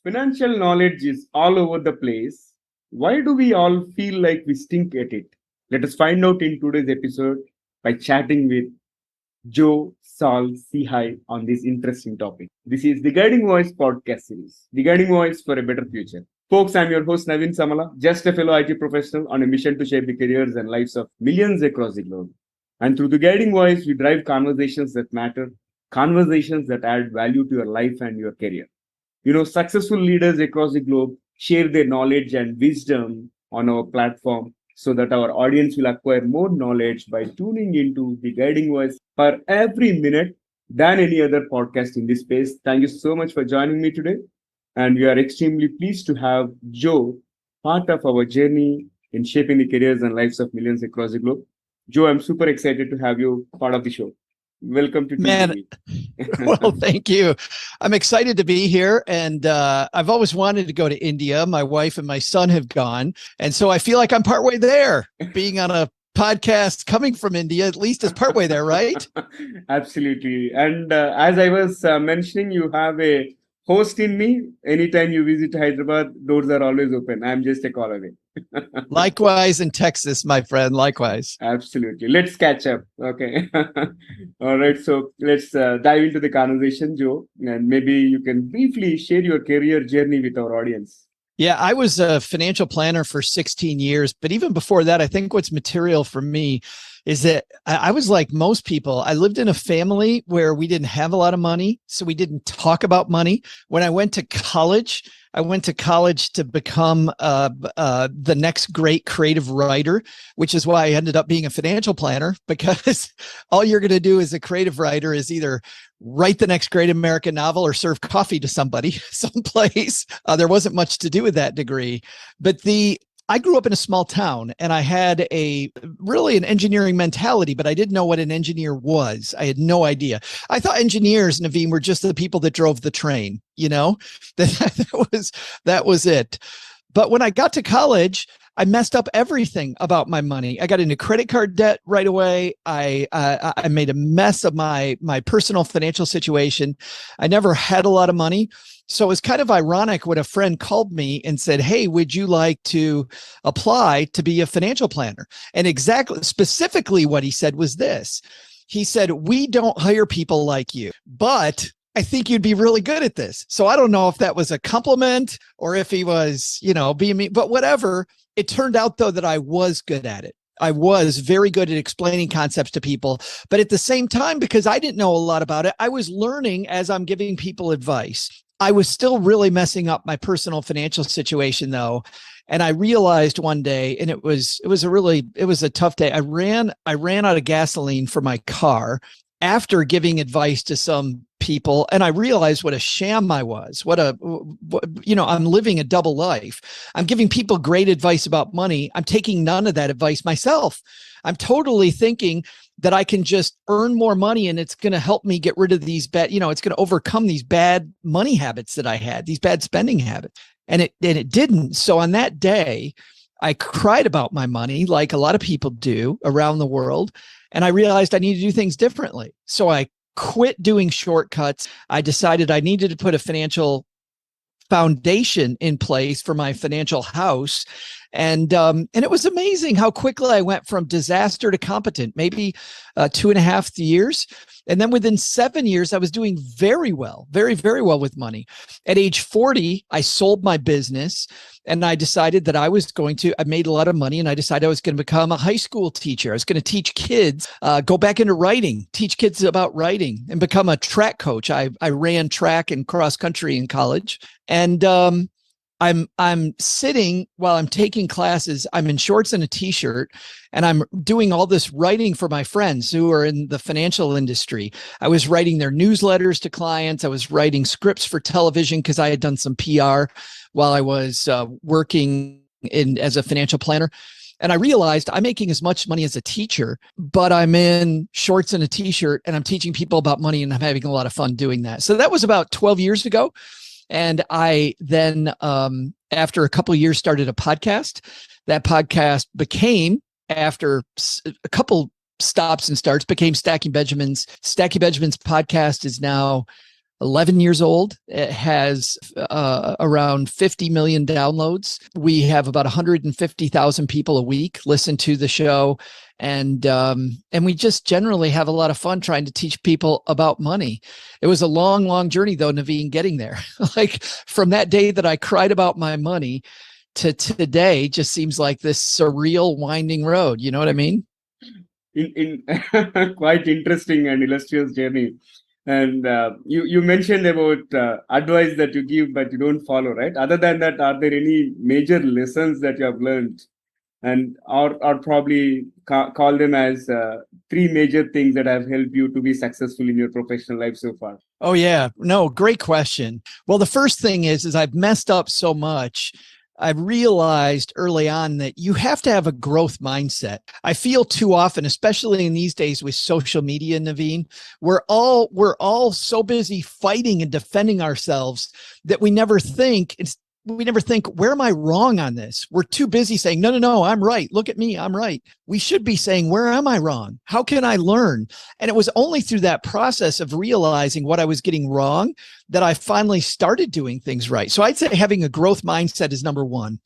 Financial knowledge is all over the place. Why do we all feel like we stink at it? Let us find out in today's episode by chatting with Joe Saul-Sehy on this interesting topic. This is the Guiding Voice podcast series, The Guiding Voice for a Better Future. Folks, I'm your host Naveen Samala, just a fellow IT professional on a mission to shape the careers and lives of millions across the globe. And through the Guiding Voice, we drive conversations that matter, conversations that add value to your life and your career. Successful leaders across the globe share their knowledge and wisdom on our platform so that our audience will acquire more knowledge by tuning into the Guiding Voice for every minute than any other podcast in this space. Thank you so much for joining me today. And we are extremely pleased to have Joe part of our journey in shaping the careers and lives of millions across the globe. Joe, I'm super excited to have you part of the show. Welcome to Man, well, thank you. I'm excited to be here. And I've always wanted to go to India. My wife and my son have gone. And so I feel like I'm partway there, being on a podcast coming from India, at least is partway there, right? Absolutely. And as I was mentioning, you have a host in me. Anytime you visit Hyderabad, doors are always open. I'm just a call away. Likewise in Texas, my friend. Likewise. Absolutely. Let's catch up. Okay. All right. So let's dive into the conversation, Joe. And maybe you can briefly share your career journey with our audience. Yeah, I was a financial planner for 16 years. But even before that, I think what's material for me is that I was like most people. I lived in a family where we didn't have a lot of money, so we didn't talk about money. When I went to college, to become the next great creative writer, which is why I ended up being a financial planner, because all you're going to do as a creative writer is either write the next great American novel or serve coffee to somebody someplace. There wasn't much to do with that degree, but I grew up in a small town and I had really an engineering mentality, but I didn't know what an engineer was. I had no idea. I thought engineers, Naveen, were just the people that drove the train, that was it. But when I got to college, I messed up everything about my money. I got into credit card debt right away. I made a mess of my personal financial situation. I never had a lot of money. So it was kind of ironic when a friend called me and said, "Hey, would you like to apply to be a financial planner?" And specifically what he said was this. He said, "We don't hire people like you, but I think you'd be really good at this." So I don't know if that was a compliment or if he was, being me, but whatever. It turned out, though, that I was good at it. I was very good at explaining concepts to people. But at the same time, because I didn't know a lot about it, I was learning as I'm giving people advice. I was still really messing up my personal financial situation, though. And I realized one day, and it was a tough day. I ran out of gasoline for my car after giving advice to some people. And I realized what a sham I was. I'm living a double life. I'm giving people great advice about money. I'm taking none of that advice myself. I'm totally thinking that I can just earn more money and it's going to help me get rid of these bad, it's going to overcome these bad money habits that I had, these bad spending habits. And it didn't. So on that day, I cried about my money like a lot of people do around the world. And I realized I needed to do things differently. So I quit doing shortcuts. I decided I needed to put a financial foundation in place for my financial house. And it was amazing how quickly I went from disaster to competent, maybe 2.5 years. And then within 7 years, I was doing very well, very, very well with money. At age 40, I sold my business and I decided that I made a lot of money and I decided I was going to become a high school teacher. I was going to teach kids, go back into writing, teach kids about writing and become a track coach. I ran track and cross country in college. And I'm sitting while I'm taking classes. I'm in shorts and a t-shirt, and I'm doing all this writing for my friends who are in the financial industry. I was writing their newsletters to clients. I was writing scripts for television because I had done some PR while I was working as a financial planner. And I realized I'm making as much money as a teacher, but I'm in shorts and a t-shirt and I'm teaching people about money and I'm having a lot of fun doing that. So that was about 12 years ago. And I then, after a couple of years, started a podcast. That podcast became, after a couple stops and starts, became Stacking Benjamins. Stacking Benjamins podcast is now 11 years old. It has around 50 million downloads. We have about 150,000 people a week listen to the show. And we just generally have a lot of fun trying to teach people about money. It was a long, long journey, though, Naveen, getting there. Like from that day that I cried about my money to today just seems like this surreal winding road. You know what I mean? In quite interesting and illustrious journey. And you mentioned about advice that you give but you don't follow, right? Other than that, are there any major lessons that you have learned, and or probably call them as three major things that have helped you to be successful in your professional life so far? Oh yeah, no, great question. Well, the first thing is I've messed up so much. I realized early on that you have to have a growth mindset. I feel too often, especially in these days with social media, Naveen, we're all so busy fighting and defending ourselves that we never think, where am I wrong on this? We're too busy saying, no, I'm right. Look at me, I'm right. We should be saying, where am I wrong? How can I learn? And it was only through that process of realizing what I was getting wrong that I finally started doing things right. So I'd say having a growth mindset is number one.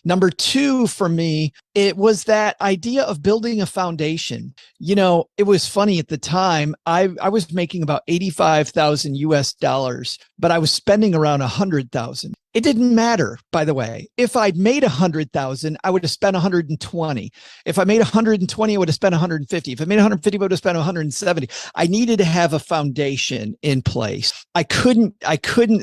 Number two, for me, it was that idea of building a foundation. You know, it was funny at the time, I was making about 85,000 US dollars, but I was spending around 100,000. It didn't matter, by the way. If I'd made 100,000, I would have spent 120. If I made 120, I would have spent 150. If I made 150, I would have spent 170. I needed to have a foundation in place. I couldn't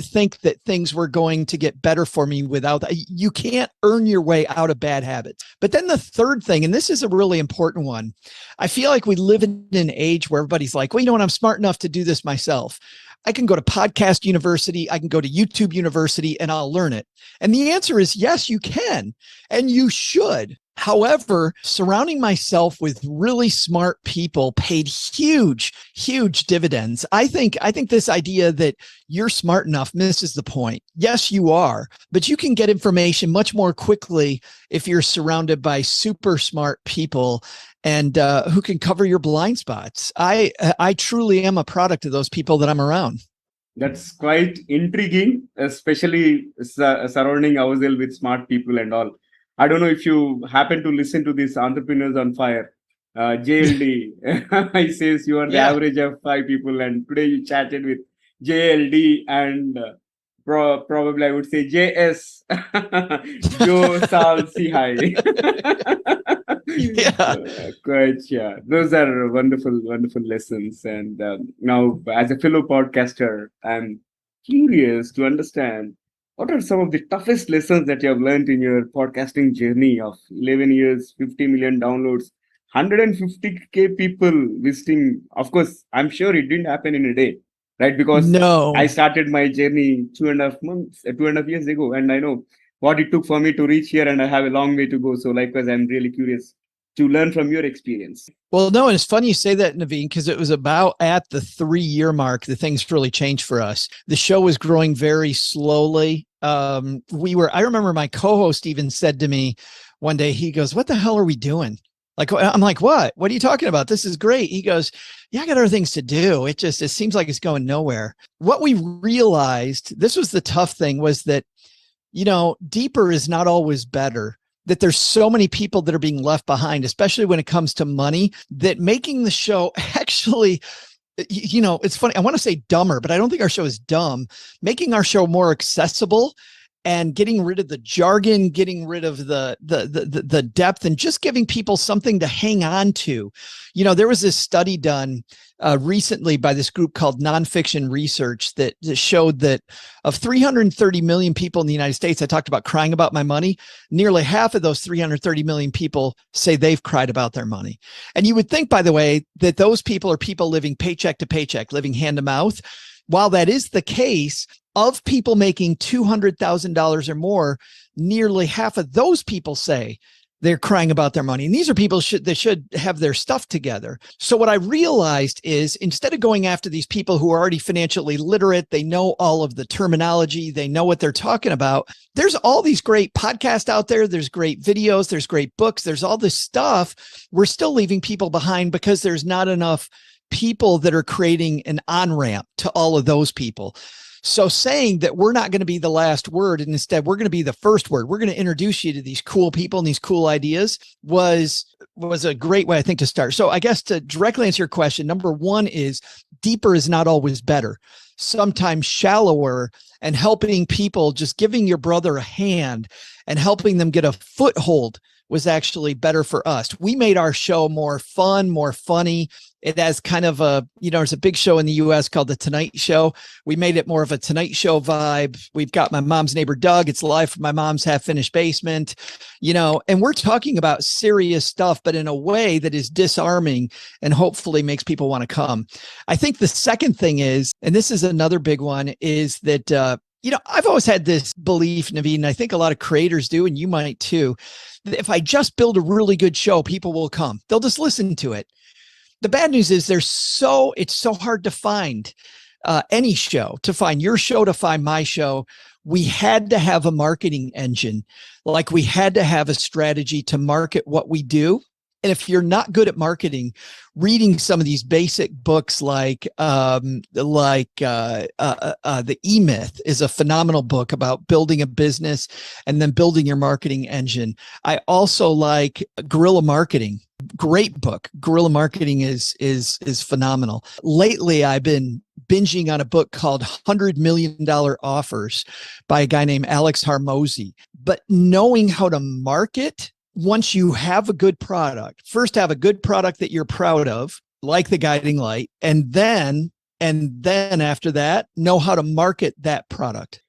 think that things were going to get better for me without that. You can't earn your way out of bad habits. But then the third thing, and this is a really important one, I feel like we live in an age where everybody's like, well, you know what? I'm smart enough to do this myself. I can go to Podcast University, I can go to YouTube University, and I'll learn it. And the answer is yes, you can, and you should. However, surrounding myself with really smart people paid huge, huge dividends. I think this idea that you're smart enough misses the point. Yes, you are, but you can get information much more quickly if you're surrounded by super smart people and who can cover your blind spots. I truly am a product of those people that I'm around. That's quite intriguing, especially surrounding ourselves with smart people and all. I don't know if you happen to listen to this Entrepreneurs on Fire, JLD. He says you are the average of five people, and today you chatted with JLD and probably I would say JS, Joe Saul-Sehy. Quite, yeah. Those are wonderful, wonderful lessons. And now, as a fellow podcaster, I'm curious to understand what are some of the toughest lessons that you have learned in your podcasting journey of 11 years, 50 million downloads, 150K people visiting. Of course, I'm sure it didn't happen in a day, right? Because I started my journey 2.5 years ago, and I know what it took for me to reach here, and I have a long way to go. So likewise, I'm really curious to learn from your experience. Well, no, and it's funny you say that, Naveen, because it was about at the 3-year mark that things really changed for us. The show was growing very slowly. I remember my co-host even said to me one day, he goes, "What the hell are we doing?" Like, I'm like, what are you talking about? This is great. He goes, yeah, I got other things to do. It seems like it's going nowhere. What we realized, this was the tough thing, was that, you know, deeper is not always better. That there's so many people that are being left behind, especially when it comes to money, that making the show actually, you know, it's funny. I want to say dumber, but I don't think our show is dumb. Making our show more accessible and getting rid of the jargon, getting rid of the depth, and just giving people something to hang on to. You know, there was this study done recently by this group called Nonfiction Research that showed that of 330 million people in the United States, I talked about crying about my money. Nearly half of those 330 million people say they've cried about their money. And you would think, by the way, that those people are people living paycheck to paycheck, living hand to mouth. While that is the case, of people making $200,000 or more, nearly half of those people say they're crying about their money. And these are people that should have their stuff together. So what I realized is, instead of going after these people who are already financially literate, they know all of the terminology, they know what they're talking about. There's all these great podcasts out there. There's great videos. There's great books. There's all this stuff. We're still leaving people behind because there's not enough people that are creating an on-ramp to all of those people. So saying that we're not going to be the last word and instead we're going to be the first word, we're going to introduce you to these cool people and these cool ideas was a great way, I think, to start. So I guess to directly answer your question, number one is deeper is not always better. Sometimes shallower and helping people, just giving your brother a hand and helping them get a foothold was actually better for us. We made our show more fun, more funny. It has kind of a, there's a big show in the US called The Tonight Show. We made it more of a Tonight Show vibe. We've got My Mom's Neighbor Doug. It's live from my mom's half-finished basement, and we're talking about serious stuff, but in a way that is disarming and hopefully makes people want to come. I think the second thing is, and this is another big one, is that, I've always had this belief, Naveen, and I think a lot of creators do, and you might too, that if I just build a really good show, people will come. They'll just listen to it. The bad news is it's so hard to find any show, to find your show, to find my show. We had to have a marketing engine. Like we had to have a strategy to market what we do. And if you're not good at marketing, reading some of these basic books like The E-Myth is a phenomenal book about building a business and then building your marketing engine. I also like Guerrilla Marketing. Great book. Guerrilla Marketing is phenomenal. Lately, I've been binging on a book called $100 Million Offers by a guy named Alex Hormozy. But knowing how to market, once you have a good product, first have a good product that you're proud of, like the guiding light, and then after that, know how to market that product.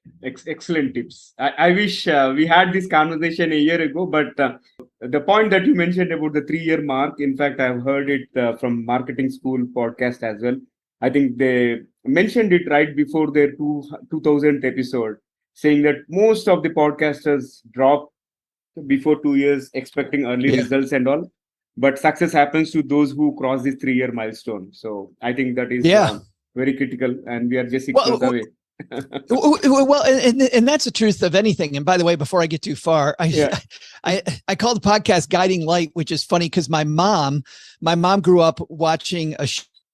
Excellent tips. I wish we had this conversation a year ago, but the point that you mentioned about the 3-year mark, in fact, I've heard it from Marketing School podcast as well. I think they mentioned it right before their 2000th episode, saying that most of the podcasters drop before 2 years expecting early results and all, but success happens to those who cross this 3-year milestone. So I think that is very critical, and we are just 6 months away. Well, and that's the truth of anything. And by the way, before I get too far, I call the podcast Guiding Light, which is funny because my mom grew up watching a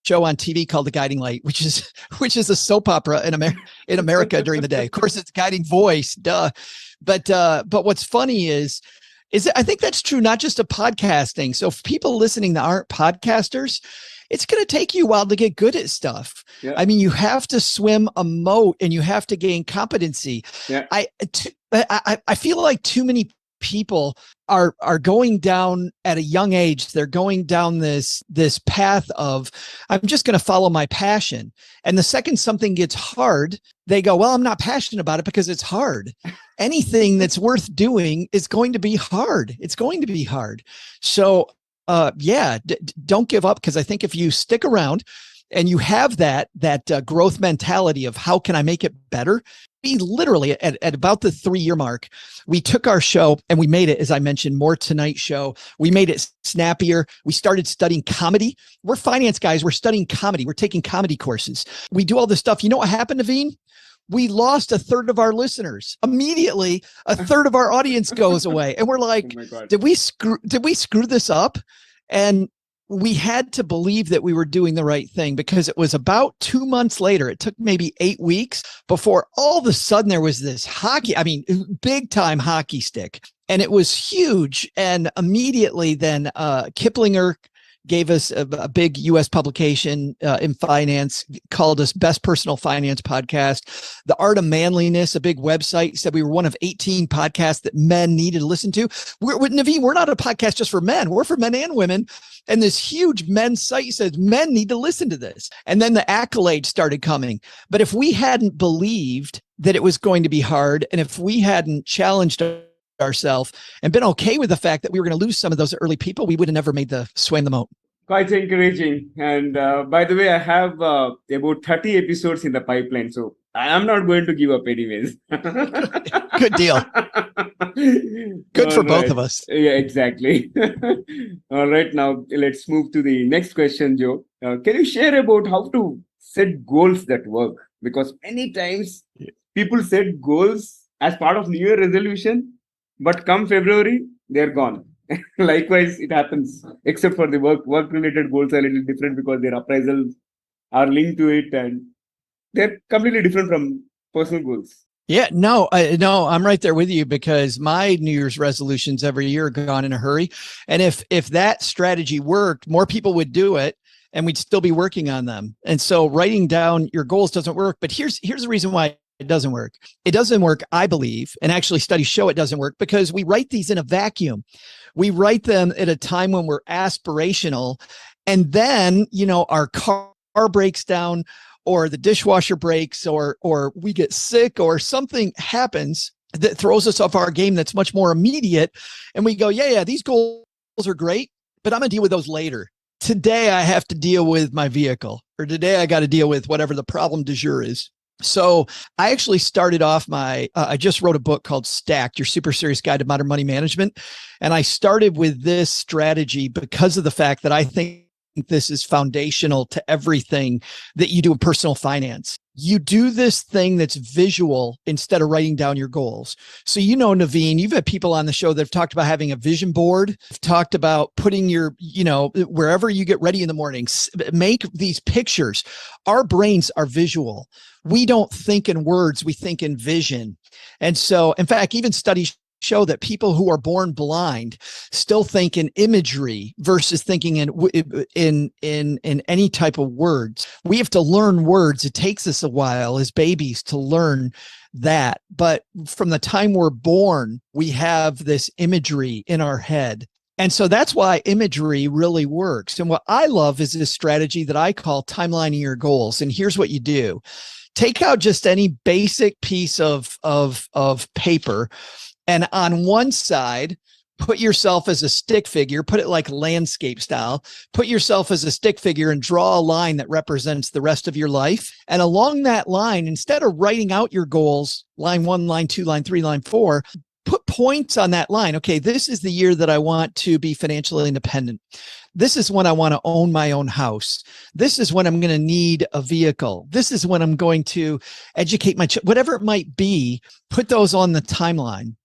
show on TV called The Guiding Light, which is a soap opera in America during the day. Of course, it's Guiding Voice, duh. But what's funny is I think that's true not just of podcasting. So if people listening that aren't podcasters, it's going to take you a while to get good at stuff. Yeah. I mean, you have to swim a moat and you have to gain competency. Yeah. I feel like too many people are going down at a young age. They're going down this path of, I'm just going to follow my passion. And the second something gets hard, they go, well, I'm not passionate about it because it's hard. Anything that's worth doing is going to be hard. It's going to be hard. So don't give up, because I think if you stick around and you have that growth mentality of how can I make it better, we literally at about the 3-year mark, we took our show and we made it, as I mentioned, more Tonight Show. We made it snappier. We started studying comedy. We're finance guys. We're studying comedy. We're taking comedy courses. We do all this stuff. You know what happened, Naveen? We lost a third of our listeners. Immediately, a third of our audience goes away. And we're like, did we screw this up? And we had to believe that we were doing the right thing, because it was about 2 months later, it took maybe 8 weeks before all of a sudden there was this big time hockey stick, and it was huge. And immediately then Kiplinger gave us a big US publication in finance, called us Best Personal Finance Podcast. The Art of Manliness, a big website, said we were one of 18 podcasts that men needed to listen to. Naveen, we're not a podcast just for men. We're for men and women. And this huge men's site says men need to listen to this. And then the accolades started coming. But if we hadn't believed that it was going to be hard, and if we hadn't challenged ourselves and been okay with the fact that we were going to lose some of those early people, we would have never made the swim the moat. Quite encouraging. And by the way, I have about 30 episodes in the pipeline, so I'm not going to give up anyways. Good deal. Good for both of us. Yeah, exactly. All right, now let's move to the next question, Joe. Can you share about how to set goals that work? Because many times people set goals as part of New Year resolution, but come February, they're gone. Likewise, it happens, except for the work related goals are a little different because their appraisals are linked to it, and they're completely different from personal goals. Yeah, no, I'm right there with you because my New Year's resolutions every year are gone in a hurry. And if that strategy worked, more people would do it and we'd still be working on them. And so writing down your goals doesn't work. But here's the reason why it doesn't work. It doesn't work, I believe, and actually studies show it doesn't work because we write these in a vacuum. We write them at a time when we're aspirational. And then, our car breaks down or the dishwasher breaks or we get sick or something happens that throws us off our game that's much more immediate. And we go, yeah, these goals are great, but I'm going to deal with those later. Today, I have to deal with my vehicle, or today I got to deal with whatever the problem du jour is. So I actually started off I just wrote a book called Stacked, Your Super Serious Guide to Modern Money Management. And I started with this strategy because of the fact that I think this is foundational to everything that you do in personal finance. You do this thing that's visual instead of writing down your goals. So, Naveen, you've had people on the show that have talked about having a vision board, talked about putting your, wherever you get ready in the mornings, make these pictures. Our brains are visual. We don't think in words, we think in vision. And so, in fact, even studies show that people who are born blind still think in imagery versus thinking in any type of words. We have to learn words. It takes us a while as babies to learn that. But from the time we're born, we have this imagery in our head. And so that's why imagery really works. And what I love is this strategy that I call timelining your goals. And here's what you do. Take out just any basic piece of paper, and on one side, put yourself as a stick figure, put it like landscape style, put yourself as a stick figure and draw a line that represents the rest of your life. And along that line, instead of writing out your goals, line 1, line 2, line 3, line 4, put points on that line. Okay, this is the year that I want to be financially independent. This is when I want to own my own house. This is when I'm going to need a vehicle. This is when I'm going to educate my whatever it might be, put those on the timeline.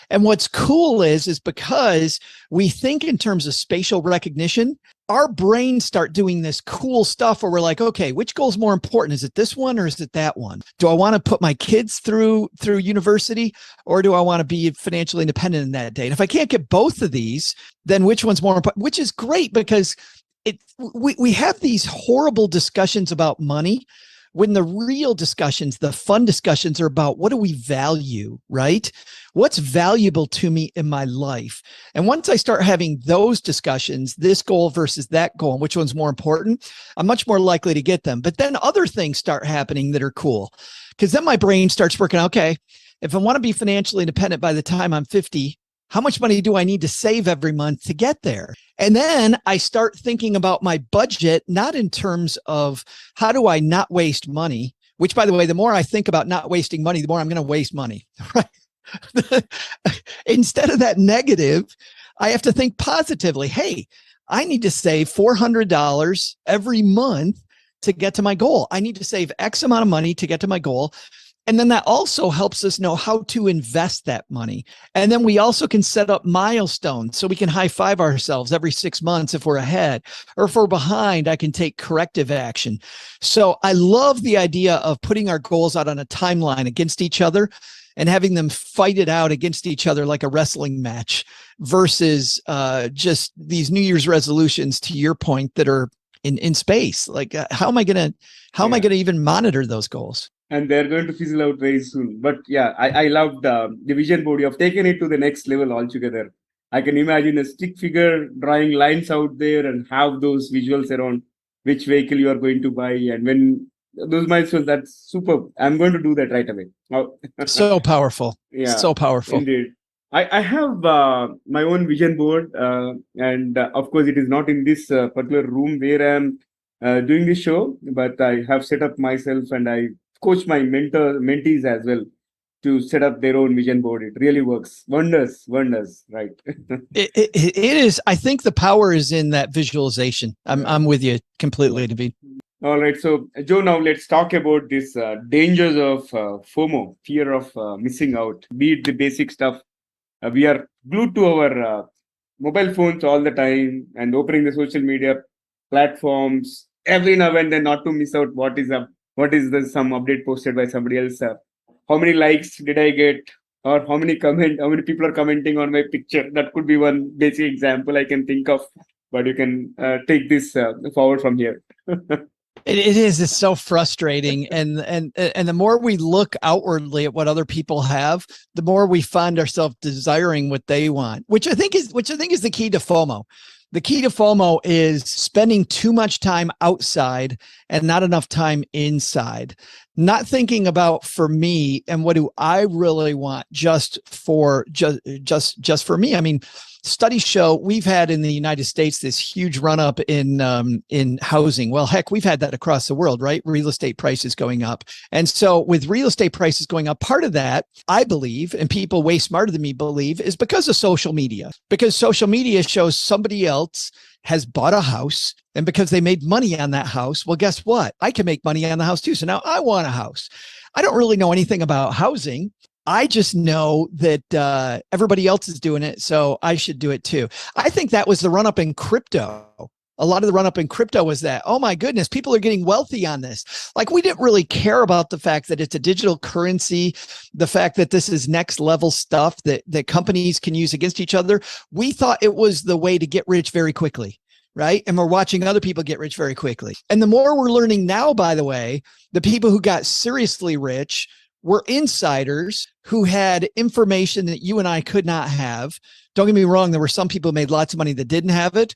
And what's cool is because we think in terms of spatial recognition, our brains start doing this cool stuff where we're like, okay, which goal is more important? Is it this one or is it that one? Do I want to put my kids through university, or do I want to be financially independent in that day? And if I can't get both of these, then which one's more important? Which is great because we have these horrible discussions about money when the real discussions, the fun discussions, are about what do we value, right? What's valuable to me in my life? And once I start having those discussions, this goal versus that goal, and which one's more important, I'm much more likely to get them. But then other things start happening that are cool, because then my brain starts working, okay, if I want to be financially independent by the time I'm 50, how much money do I need to save every month to get there? And then I start thinking about my budget, not in terms of how do I not waste money, which, by the way, the more I think about not wasting money, the more I'm going to waste money, right? Instead of that negative, I have to think positively. Hey, I need to save $400 every month to get to my goal. I need to save X amount of money to get to my goal. And then that also helps us know how to invest that money. And then we also can set up milestones so we can high five ourselves every 6 months if we're ahead, or if we're behind, I can take corrective action. So I love the idea of putting our goals out on a timeline against each other and having them fight it out against each other like a wrestling match versus just these New Year's resolutions, to your point, that are in space. Like, how am I going to even monitor those goals? And they're going to fizzle out very soon. But yeah, I loved the vision board. You have taken it to the next level altogether. I can imagine a stick figure drawing lines out there and have those visuals around which vehicle you are going to buy and when those milestones. That's superb. I'm going to do that right away. Oh. So powerful. Yeah, so powerful. Indeed. I have my own vision board, and of course, it is not in this particular room where I'm doing this show, but I have set up myself and I coach my mentees as well to set up their own vision board. It really works. Wonders, right? It is. I think the power is in that visualization. I'm with you completely, David. All right. So, Joe, now let's talk about this dangers of FOMO, fear of missing out, be it the basic stuff. We are glued to our mobile phones all the time and opening the social media platforms every now and then, not to miss out what is up, what is the some update posted by somebody else. How many likes did I get, or how many people are commenting on my picture? That could be one basic example I can think of, but you can take this forward from here. It is. It's so frustrating, and the more we look outwardly at what other people have, the more we find ourselves desiring what they want, which I think is the key to FOMO. The key to FOMO is spending too much time outside and not enough time inside. Not thinking about for me and what do I really want just for me. I mean, studies show we've had in the United States this huge run up in housing. Well, heck, we've had that across the world, right? Real estate prices going up. And so with real estate prices going up, part of that, I believe, and people way smarter than me believe, is because of social media. Because social media shows somebody else has bought a house, and because they made money on that house, well, guess what? I can make money on the house too. So now I want a house. I don't really know anything about housing. I just know that everybody else is doing it, so I should do it too. I think that was the run up in crypto. A lot of the run up in crypto was that, oh my goodness, people are getting wealthy on this. Like, we didn't really care about the fact that it's a digital currency, the fact that this is next level stuff that companies can use against each other. We thought it was the way to get rich very quickly. Right. And we're watching other people get rich very quickly. And the more we're learning now, by the way, the people who got seriously rich were insiders who had information that you and I could not have. Don't get me wrong. There were some people who made lots of money that didn't have it,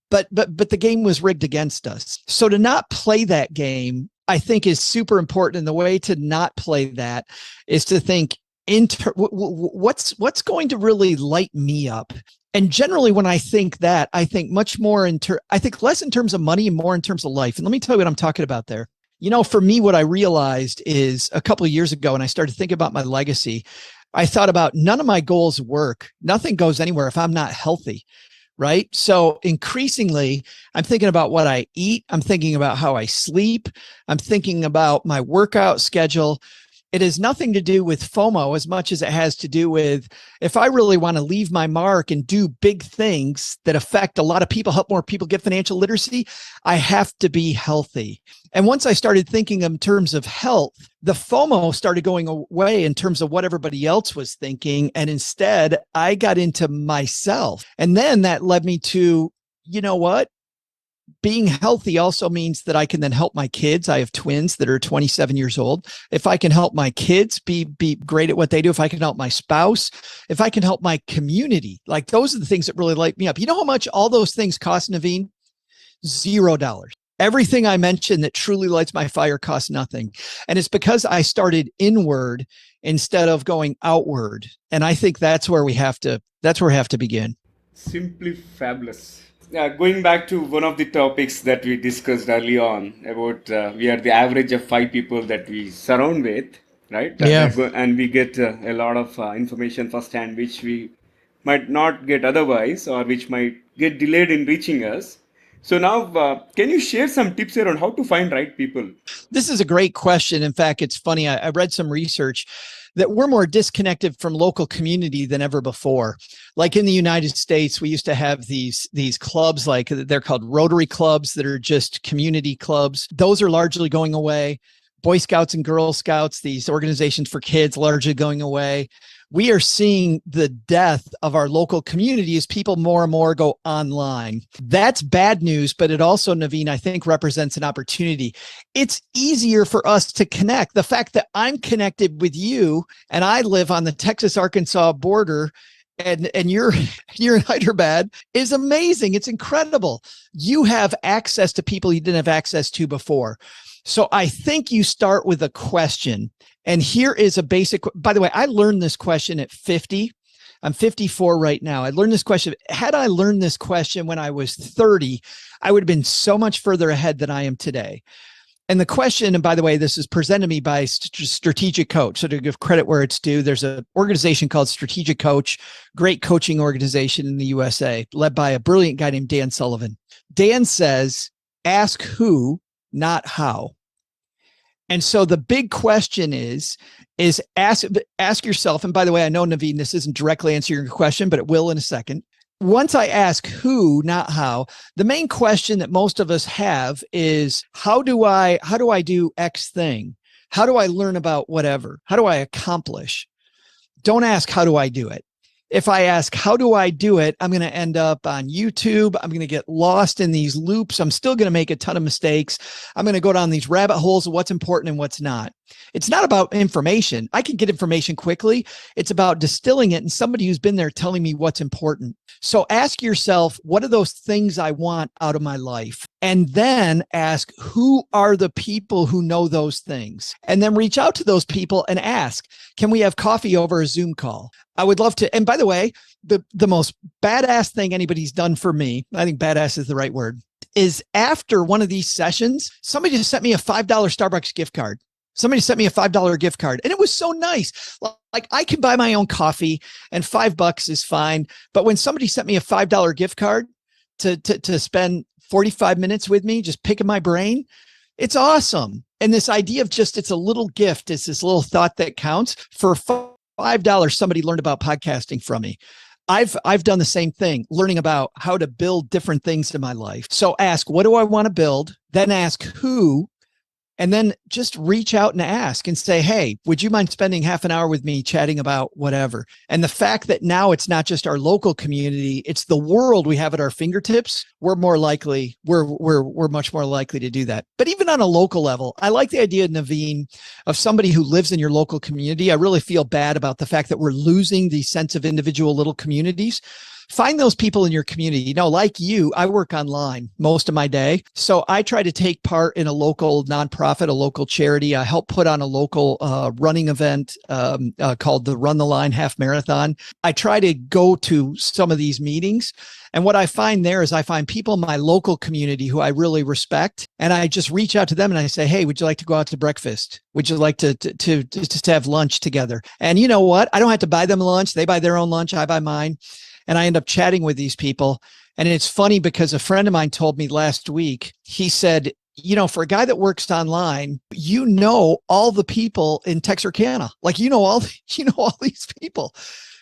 but the game was rigged against us. So to not play that game, I think, is super important. And the way to not play that is to think what's going to really light me up. And generally, when I think that, I think much more I think less in terms of money and more in terms of life. And let me tell you what I'm talking about there. You know, for me, what I realized is a couple of years ago, when I started thinking about my legacy, I thought about none of my goals work. Nothing goes anywhere if I'm not healthy. Right. So increasingly, I'm thinking about what I eat. I'm thinking about how I sleep. I'm thinking about my workout schedule. It has nothing to do with FOMO as much as it has to do with, if I really want to leave my mark and do big things that affect a lot of people, help more people get financial literacy, I have to be healthy. And once I started thinking in terms of health, the FOMO started going away in terms of what everybody else was thinking. And instead, I got into myself. And then that led me to, you know what? Being healthy also means that I can then help my kids. I have twins that are 27 years old. If I can help my kids be great at what they do, if I can help my spouse, if I can help my community, like, those are the things that really light me up. You know how much all those things cost, Naveen? $0. Everything I mentioned that truly lights my fire costs nothing. And it's because I started inward instead of going outward. And I think that's where we have to begin. Simply fabulous. Going back to one of the topics that we discussed early on about we are the average of five people that we surround with, right? Yeah. And we get a lot of information firsthand, which we might not get otherwise, or which might get delayed in reaching us. So now, can you share some tips here on how to find right people? This is a great question. In fact, it's funny. I read some research that we're more disconnected from local community than ever before. Like in the United States, we used to have these clubs, like they're called Rotary clubs, that are just community clubs. Those are largely going away. Boy Scouts and Girl Scouts, these organizations for kids, largely going away. We are seeing the death of our local community as people more and more go online. That's bad news, but it also, Naveen, I think, represents an opportunity. It's easier for us to connect. The fact that I'm connected with you and I live on the Texas-Arkansas border, and you're in Hyderabad, is amazing. It's incredible. You have access to people you didn't have access to before. So I think you start with a question. And here is a basic, by the way, I learned this question at 50. I'm 54 right now. I learned this question. Had I learned this question when I was 30, I would have been so much further ahead than I am today. And the question, and by the way, this is presented to me by Strategic Coach. So to give credit where it's due, there's an organization called Strategic Coach, great coaching organization in the USA, led by a brilliant guy named Dan Sullivan. Dan says, ask who, not how. And so the big question is ask yourself. And by the way, I know, Naveen, this isn't directly answering your question, but it will in a second. once I ask who, not how, the main question that most of us have is how do I do X thing? How do I learn about whatever? How do I accomplish? Don't ask how do I do it. If I ask how do I do it, I'm going to end up on YouTube. I'm going to get lost in these loops. I'm still going to make a ton of mistakes. I'm going to go down these rabbit holes of what's important and what's not. It's not about information. I can get information quickly. It's about distilling it and somebody who's been there telling me what's important. So ask yourself, what are those things I want out of my life? And then ask, who are the people who know those things? And then reach out to those people and ask, can we have coffee over a Zoom call? I would love to. And by the way, the most badass thing anybody's done for me, I think badass is the right word, is after one of these sessions, somebody just sent me a $5 Starbucks gift card. Somebody sent me a $5 gift card and it was so nice. Like I can buy my own coffee and $5 is fine. But when somebody sent me a $5 gift card to spend 45 minutes with me, just picking my brain, it's awesome. And this idea of just, it's a little gift. It's this little thought that counts. For $5, somebody learned about podcasting from me. I've done the same thing, learning about how to build different things in my life. So ask, what do I want to build? Then ask who, and then just reach out and ask and say, hey, would you mind spending half an hour with me chatting about whatever? And the fact that now it's not just our local community, it's the world we have at our fingertips, we're much more likely to do that. But even on a local level, I like the idea, Naveen, of somebody who lives in your local community. I really feel bad about the fact that we're losing the sense of individual little communities. Find those people in your community. Like you, I work online most of my day. So I try to take part in a local nonprofit, a local charity. I help put on a local running event called the Run the Line Half Marathon. I try to go to some of these meetings. And what I find there is I find people in my local community who I really respect. And I just reach out to them and I say, hey, would you like to go out to breakfast? Would you like to just have lunch together? And you know what? I don't have to buy them lunch. They buy their own lunch. I buy mine. And I end up chatting with these people. And it's funny because a friend of mine told me last week, he said, for a guy that works online, all the people in Texarkana, like, all these people.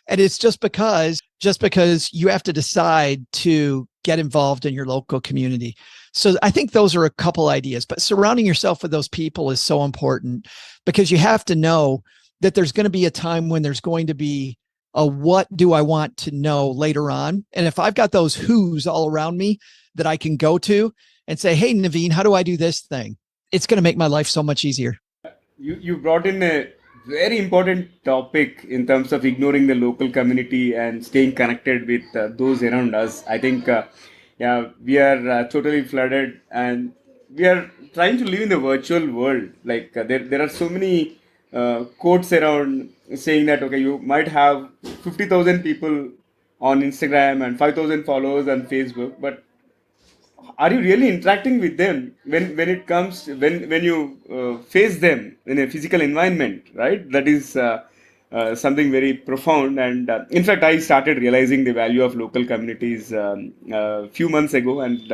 And it's just because you have to decide to get involved in your local community. So I think those are a couple ideas, but surrounding yourself with those people is so important because you have to know that there's going to be a time when there's going to be what do I want to know later on? And if I've got those who's all around me that I can go to and say, hey, Naveen, how do I do this thing? It's going to make my life so much easier. You brought in a very important topic in terms of ignoring the local community and staying connected with those around us. I think, we are totally flooded and we are trying to live in the virtual world. Like there are so many quotes around saying that, okay, you might have 50,000 people on Instagram and 5,000 followers on Facebook, but are you really interacting with them when it comes when you face them in a physical environment, right? That is something very profound. And in fact, I started realizing the value of local communities a few months ago, and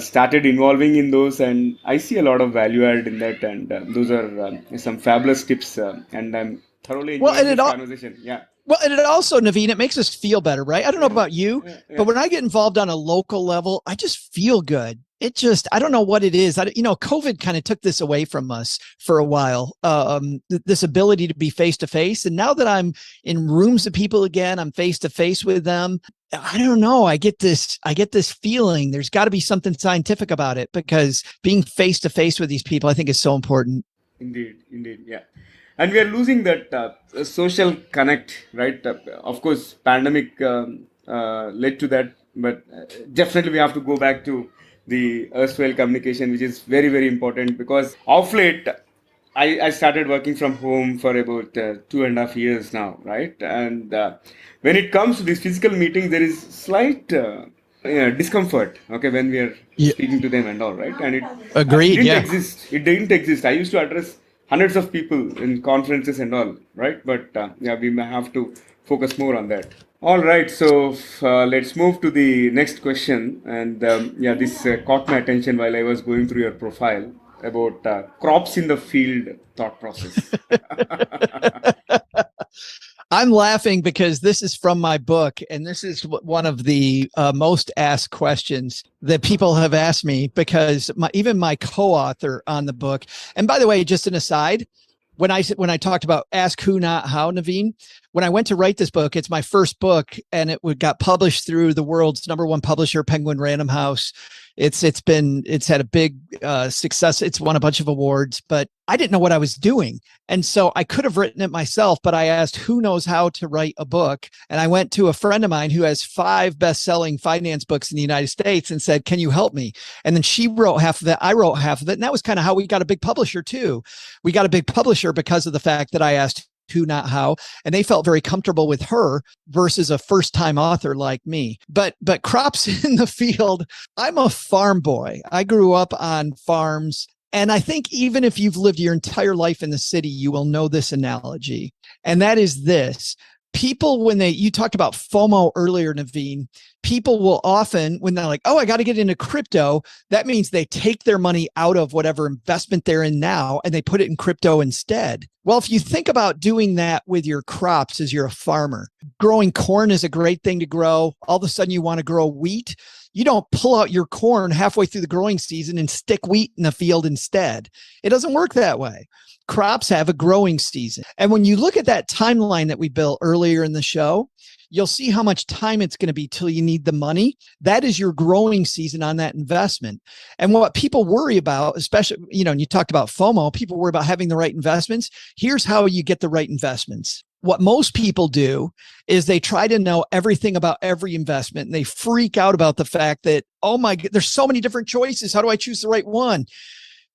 started involving in those, and I see a lot of value add in that. And those are some fabulous tips, and I'm thoroughly Well, enjoying and this conversation. Yeah. Well, and it also, Naveen, it makes us feel better, right? I don't know Yeah, about you, yeah, but yeah. when I get involved on a local level, I just feel good. I don't know what it is. COVID kind of took this away from us for a while, this ability to be face to face. And now that I'm in rooms of people again, I'm face to face with them. I don't know. I get this feeling there's got to be something scientific about it because being face to face with these people, I think is so important. Indeed, yeah. And we are losing that social connect, right? Of course, pandemic led to that, but definitely we have to go back to the erstwhile communication, which is very, very important because of late, I started working from home for about 2.5 years now, right? And when it comes to these physical meetings, there is slight discomfort, okay, when we are Yeah, speaking to them and all, right? And it agreed. didn't Yeah. exist. It didn't exist. I used to address hundreds of people in conferences and all, right? But we may have to focus more on that. All right, so let's move to the next question. And this caught my attention while I was going through your profile about crops in the field thought process. I'm laughing because this is from my book, and this is one of the most asked questions that people have asked me, because even my co-author on the book. And by the way, just an aside, when I talked about ask who, not how, Naveen, when I went to write this book, it's my first book, and it got published through the world's #1 publisher, Penguin Random House. It's had a big success. It's won a bunch of awards, but I didn't know what I was doing. And so I could have written it myself, but I asked who knows how to write a book. And I went to a friend of mine who has 5 best-selling finance books in the United States and said, can you help me? And then she wrote half of it. I wrote half of it. And that was kind of how we got a big publisher too. We got a big publisher because of the fact that I asked who, not how, and they felt very comfortable with her versus a first-time author like me. But crops in the field, I'm a farm boy. I grew up on farms. And I think even if you've lived your entire life in the city, you will know this analogy. And that is this. People, when you talked about FOMO earlier, Naveen, people will often, when they're like, oh, I got to get into crypto, that means they take their money out of whatever investment they're in now and they put it in crypto instead. Well, if you think about doing that with your crops as you're a farmer, growing corn is a great thing to grow. All of a sudden you want to grow wheat. You don't pull out your corn halfway through the growing season and stick wheat in the field instead. It doesn't work that way. Crops have a growing season. And when you look at that timeline that we built earlier in the show, you'll see how much time it's going to be till you need the money. That is your growing season on that investment. And what people worry about, especially, and you talked about FOMO, people worry about having the right investments. Here's how you get the right investments. What most people do is they try to know everything about every investment, and they freak out about the fact that, oh my God, there's so many different choices. How do I choose the right one?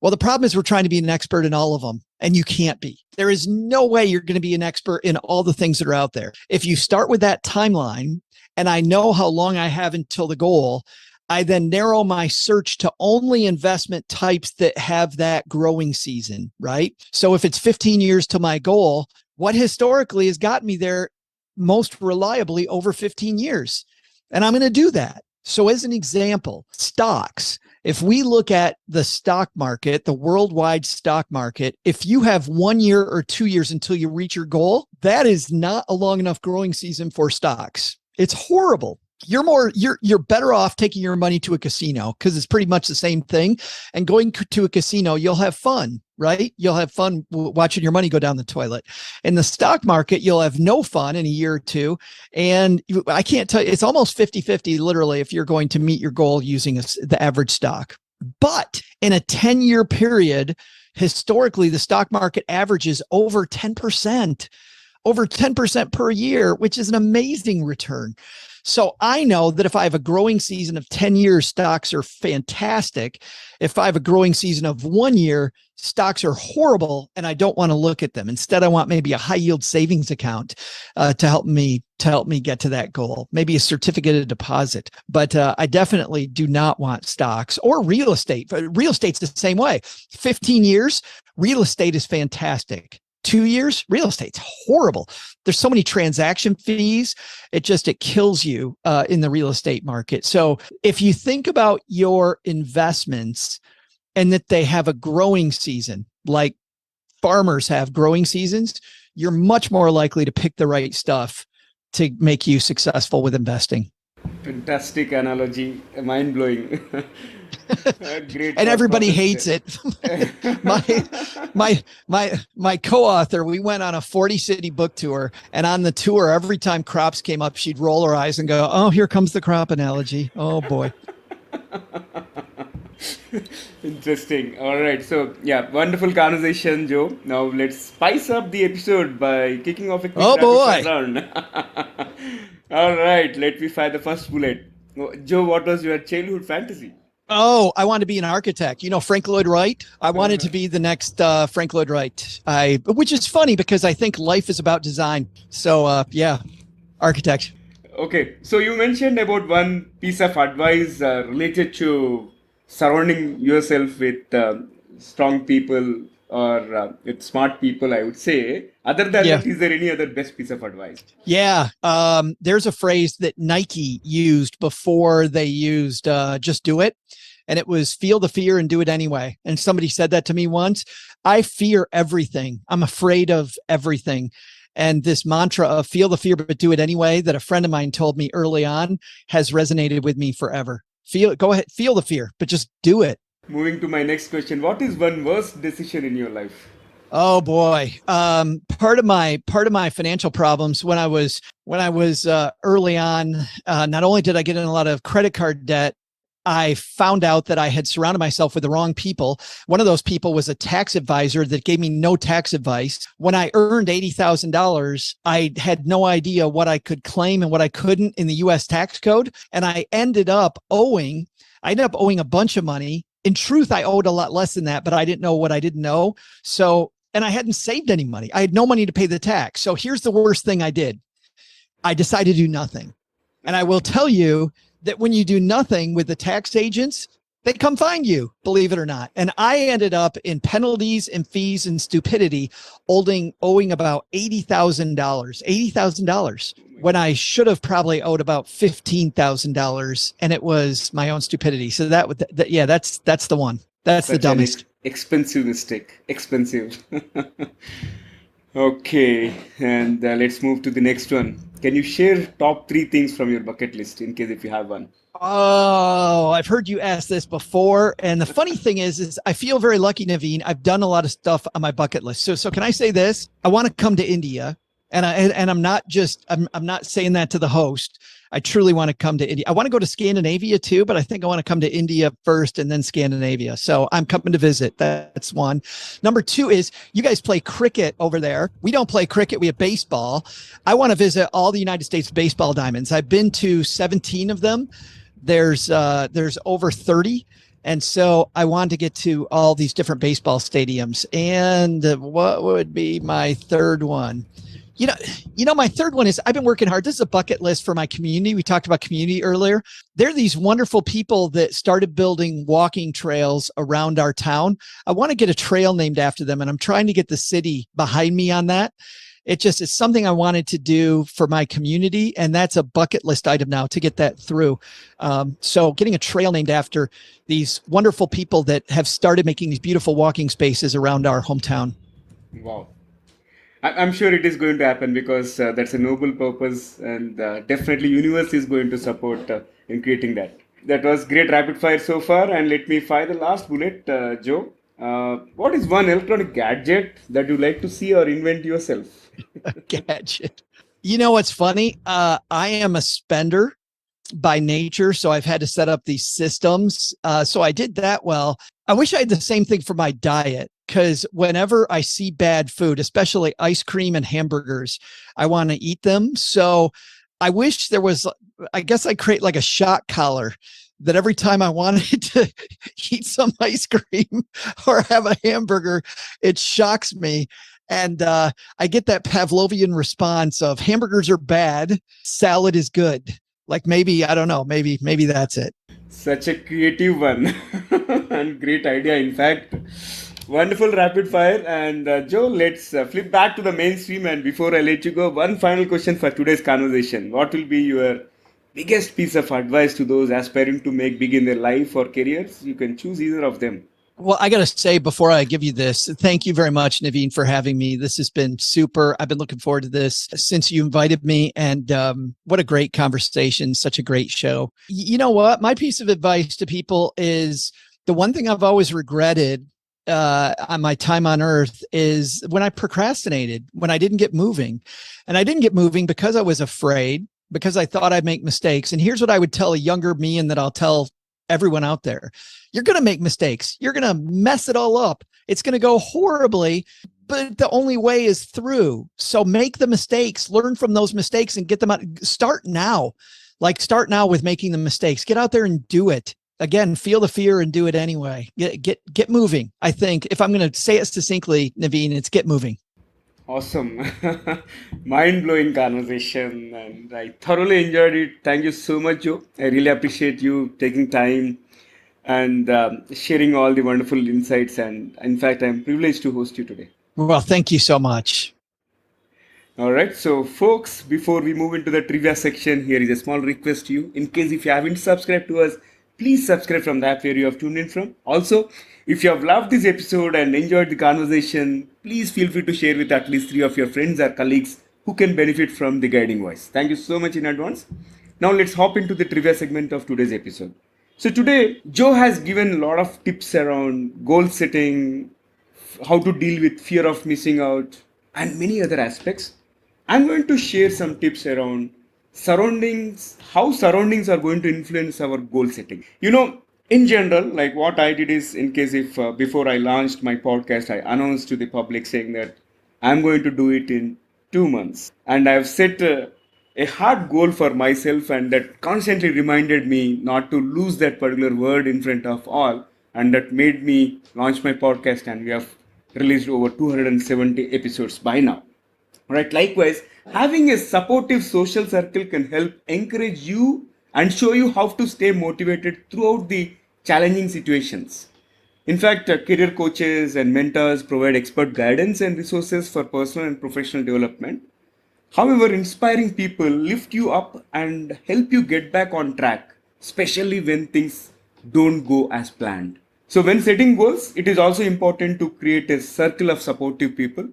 Well, the problem is we're trying to be an expert in all of them, and you can't be. There is no way you're going to be an expert in all the things that are out there. If you start with that timeline, and I know how long I have until the goal, I then narrow my search to only investment types that have that growing season, right? So if it's 15 years to my goal, what historically has gotten me there most reliably over 15 years? And I'm going to do that. So as an example, stocks. If we look at the stock market, the worldwide stock market, if you have 1 year or 2 years until you reach your goal, that is not a long enough growing season for stocks. It's horrible. You're better off taking your money to a casino, because it's pretty much the same thing. And going to a casino, you'll have fun, right? You'll have fun watching your money go down the toilet. In the stock market, you'll have no fun in a year or two. And I can't tell you, it's almost 50-50 literally if you're going to meet your goal using the average stock. But in a 10-year period, historically, the stock market averages over 10%, per year, which is an amazing return. So I know that if I have a growing season of 10 years, stocks are fantastic. If I have a growing season of 1 year, stocks are horrible, and I don't want to look at them. Instead, I want maybe a high yield savings account to help me get to that goal, maybe a certificate of deposit. But I definitely do not want stocks or real estate. Real estate's the same way. 15 years, real estate is fantastic. 2 years, real estate's horrible. There's so many transaction fees. It kills you in the real estate market. So if you think about your investments and that they have a growing season, like farmers have growing seasons, you're much more likely to pick the right stuff to make you successful with investing. Fantastic analogy, mind blowing. Great. And everybody hates it. my co-author, we went on a 40-city book tour, and on the tour, every time crops came up, she'd roll her eyes and go, "Oh, here comes the crop analogy. Oh boy." Interesting. All right. So, yeah, wonderful conversation, Joe. Now let's spice up the episode by kicking off a quick rapid fire round. All right. Let me fire the first bullet. Joe, what was your childhood fantasy? Oh, I wanted to be an architect. Frank Lloyd Wright. I wanted to be the next Frank Lloyd Wright. Which is funny because I think life is about design. So, yeah, architect. Okay. So you mentioned about one piece of advice related to surrounding yourself with strong people or with smart people, I would say. Other than that, is there any other best piece of advice? Yeah. There's a phrase that Nike used before they used just do it. And it was feel the fear and do it anyway. And somebody said that to me once. I fear everything. I'm afraid of everything. And this mantra of feel the fear, but do it anyway, that a friend of mine told me early on, has resonated with me forever. Go ahead, feel the fear, but just do it. Moving to my next question, what is one worst decision in your life? Oh boy. Part of my financial problems when I was early on, not only did I get in a lot of credit card debt, I found out that I had surrounded myself with the wrong people. One of those people was a tax advisor that gave me no tax advice. When I earned $80,000, I had no idea what I could claim and what I couldn't in the US tax code. And I ended up owing a bunch of money. In truth, I owed a lot less than that, but I didn't know what I didn't know. And I hadn't saved any money. I had no money to pay the tax. So here's the worst thing I did. I decided to do nothing. And I will tell you that when you do nothing with the tax agents, they come find you, believe it or not. And I ended up in penalties and fees and stupidity, owing about $80,000 when I should have probably owed about $15,000. And it was my own stupidity. So that's the one. That's Such the dumbest. expensive mistake. Expensive. Okay, and let's move to the next one. Can you share top three things from your bucket list in case if you have one? Oh, I've heard you ask this before. And the funny thing is I feel very lucky, Naveen. I've done a lot of stuff on my bucket list. So can I say this? I want to come to India. And I'm not saying that to the host. I truly want to come to India. I want to go to Scandinavia too, but I think I want to come to India first and then Scandinavia. So I'm coming to visit. That's one. Number two is you guys play cricket over there. We don't play cricket. We have baseball. I want to visit all the United States baseball diamonds. I've been to 17 of them. There's over 30. And so I wanted to get to all these different baseball stadiums. And what would be my third one? My third one is I've been working hard. This is a bucket list for my community. We talked about community earlier. There are these wonderful people that started building walking trails around our town. I want to get a trail named after them, and I'm trying to get the city behind me on that. It's something I wanted to do for my community, and that's a bucket list item now to get that through. So getting a trail named after these wonderful people that have started making these beautiful walking spaces around our hometown. Wow. I'm sure it is going to happen because that's a noble purpose, and definitely universe is going to support in creating that. That was great rapid fire so far, and let me fire the last bullet, Joe. What is one electronic gadget that you like to see or invent yourself? Gadget. You know what's funny? I am a spender by nature, so I've had to set up these systems. So I did that well. I wish I had the same thing for my diet, because whenever I see bad food, especially ice cream and hamburgers, I want to eat them. So I wish there was, I guess I create like a shock collar that every time I wanted to eat some ice cream or have a hamburger, it shocks me. And I get that Pavlovian response of hamburgers are bad, salad is good. Like maybe, I don't know, maybe that's it. Such a creative one and great idea, in fact. Wonderful rapid fire. And Joe, let's flip back to the mainstream. And before I let you go, one final question for today's conversation. What will be your biggest piece of advice to those aspiring to make big in their life or careers? You can choose either of them. Well, I got to say before I give you this, thank you very much, Naveen, for having me. This has been super. I've been looking forward to this since you invited me. And what a great conversation. Such a great show. You know what? My piece of advice to people is the one thing I've always regretted on my time on earth is when I procrastinated, when I didn't get moving. And I didn't get moving because I was afraid, because I thought I'd make mistakes. And here's what I would tell a younger me and that I'll tell everyone out there. You're going to make mistakes. You're going to mess it all up. It's going to go horribly, but the only way is through. So make the mistakes, learn from those mistakes and get them out. Start now. Start now with making the mistakes. Get out there and do it. Again, feel the fear and do it anyway. Get moving. I think if I'm going to say it succinctly, Naveen, it's get moving. Awesome. Mind-blowing conversation, and I thoroughly enjoyed it. Thank you so much, Joe. I really appreciate you taking time and sharing all the wonderful insights. And in fact, I'm privileged to host you today. Well, thank you so much. All right. So, folks, before we move into the trivia section, here is a small request to you. In case if you haven't subscribed to us, please subscribe from the app where you have tuned in from. Also, if you have loved this episode and enjoyed the conversation, please feel free to share with at least 3 of your friends or colleagues who can benefit from the guiding voice. Thank you so much in advance. Now let's hop into the trivia segment of today's episode. So today, Joe has given a lot of tips around goal setting, how to deal with fear of missing out, and many other aspects. I'm going to share some tips around surroundings, how surroundings are going to influence our goal setting. In general, like what I did is, in case if before I launched my podcast, I announced to the public saying that I'm going to do it in 2 months. And I've set a hard goal for myself, and that constantly reminded me not to lose that particular word in front of all. And that made me launch my podcast, and we have released over 270 episodes by now. Right. Likewise, having a supportive social circle can help encourage you and show you how to stay motivated throughout the challenging situations. In fact, career coaches and mentors provide expert guidance and resources for personal and professional development. However, inspiring people lift you up and help you get back on track, especially when things don't go as planned. So, when setting goals, it is also important to create a circle of supportive people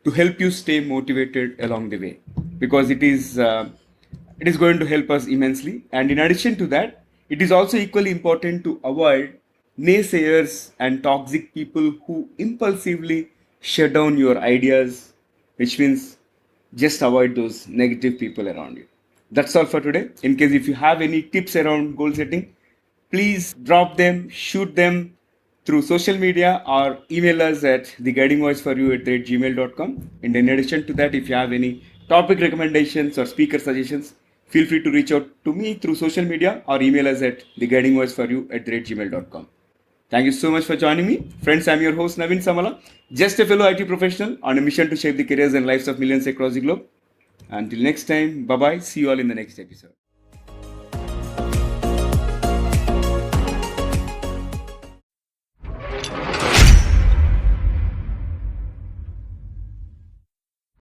to help you stay motivated along the way, because it is going to help us immensely. And in addition to that, it is also equally important to avoid naysayers and toxic people who impulsively shut down your ideas, which means just avoid those negative people around you. That's all for today. In case if you have any tips around goal setting, please drop them, shoot them through social media, or email us at theguidingvoiceforyou@gmail.com. And in addition to that, if you have any topic recommendations or speaker suggestions, feel free to reach out to me through social media or email us at theguidingvoiceforyou@gmail.com. Thank you so much for joining me. Friends, I'm your host Naveen Samala, just a fellow IT professional on a mission to shape the careers and lives of millions across the globe. Until next time, bye bye. See you all in the next episode.